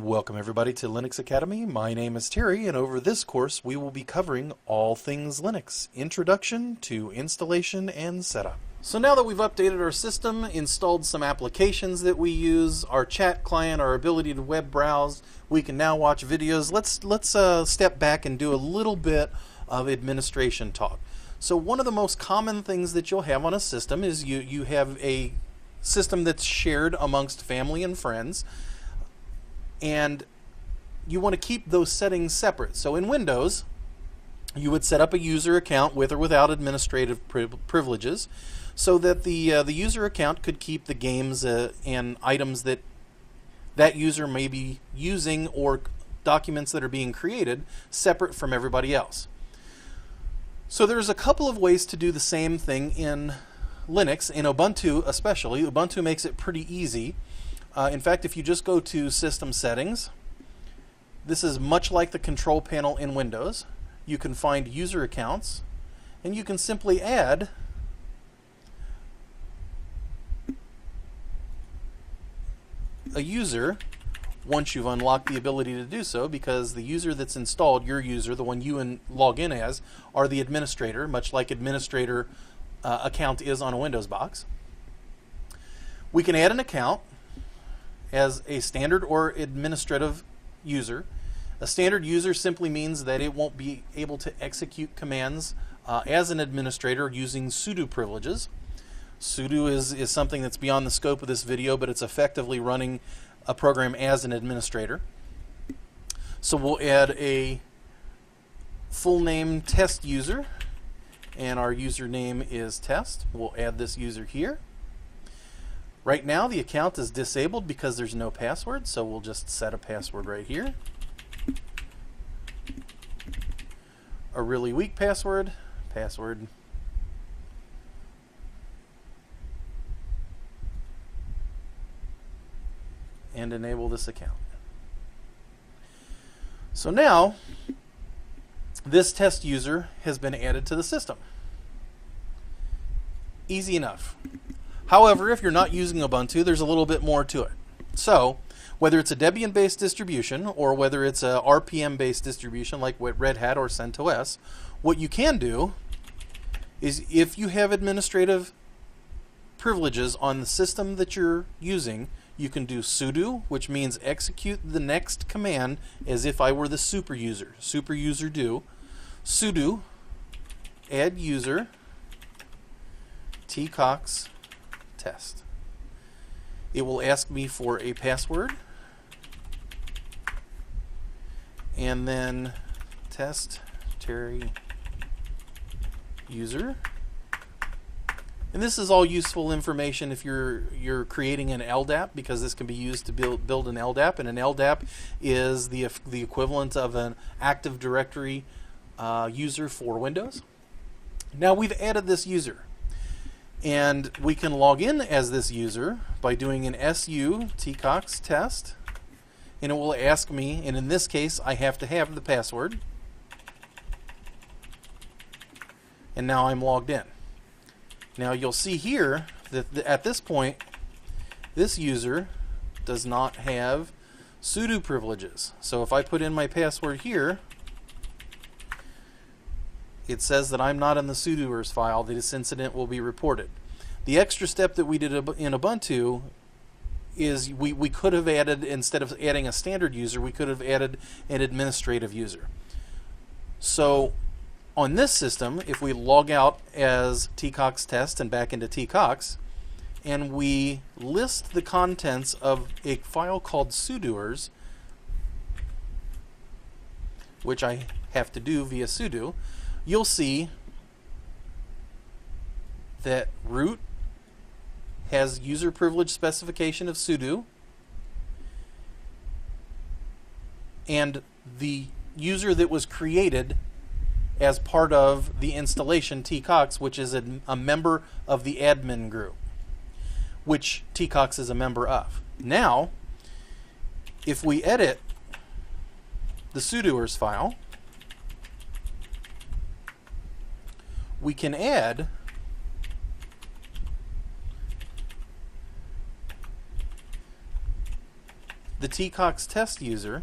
Welcome everybody to Linux Academy. My name is Terry, and over this course we will be covering all things Linux, introduction to installation and setup. So now that we've updated our system, installed some applications that we use, our chat client, our ability to web browse, we can now watch videos. Let's step back and do a little bit of administration talk. So one of the most common things that you'll have on a system is you have a system that's shared amongst family and friends, and you want to keep those settings separate. So in Windows, you would set up a user account with or without administrative privileges, so that the user account could keep the games and items that user may be using or documents that are being created separate from everybody else. So there's a couple of ways to do the same thing in Linux, in Ubuntu especially. Ubuntu makes it pretty easy. In fact, if you just go to System Settings, this is much like the control panel in Windows. You can find user accounts, and you can simply add a user once you've unlocked the ability to do so, because the user that's installed, your user, the one you log in as, are the administrator, much like administrator account is on a Windows box. We can add an account as a standard or administrative user. A standard user simply means that it won't be able to execute commands as an administrator using sudo privileges. Sudo is something that's beyond the scope of this video, but it's effectively running a program as an administrator. So we'll add a full name test user, and our username is test. We'll add this user here. Right now the account is disabled because there's no password, so we'll just set a password right here. A really weak password, and enable this account. So now this test user has been added to the system. Easy enough. However, if you're not using Ubuntu, there's a little bit more to it. So, whether it's a Debian-based distribution or whether it's a RPM-based distribution like Red Hat or CentOS, what you can do is, if you have administrative privileges on the system that you're using, you can do sudo, which means execute the next command as if I were the super user. Super user do. Sudo add user tcox test. It will ask me for a password, and then test Terry user. And this is all useful information if you're creating an LDAP, because this can be used to build an LDAP, and an LDAP is the equivalent of an Active Directory user for Windows. Now we've added this user, and we can log in as this user by doing an su tcox test, and it will ask me, and in this case I have to have the password, and now I'm logged in. Now you'll see here that at this point this user does not have sudo privileges. So if I put in my password here, it says that I'm not in the sudoers file, that this incident will be reported. The extra step that we did in Ubuntu is we could have added, instead of adding a standard user, we could have added an administrative user. So on this system, if we log out as tcox test and back into tcox, and we list the contents of a file called sudoers, which I have to do via sudo, you'll see that root has user privilege specification of sudo, and the user that was created as part of the installation, tcox, which is a member of the admin group, which tcox is a member of. Now, if we edit the sudoers file, we can add the tcox test user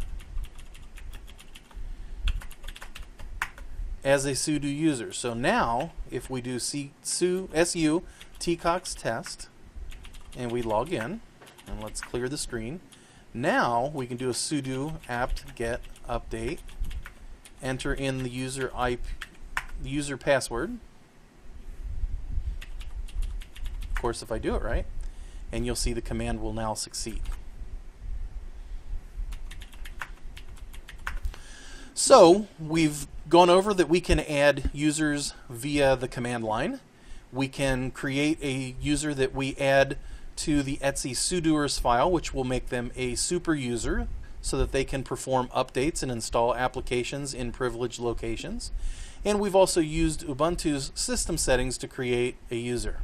as a sudo user. So now, if we do su tcox test and we log in, and let's clear the screen, now we can do a sudo apt get update, enter in the user password, of course if I do it right, and you'll see the command will now succeed. So we've gone over that we can add users via the command line. We can create a user that we add to the etc sudoers file, which will make them a super user so that they can perform updates and install applications in privileged locations. And we've also used Ubuntu's system settings to create a user.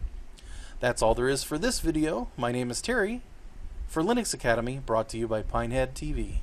That's all there is for this video. My name is Terry for Linux Academy, brought to you by Pinehead TV.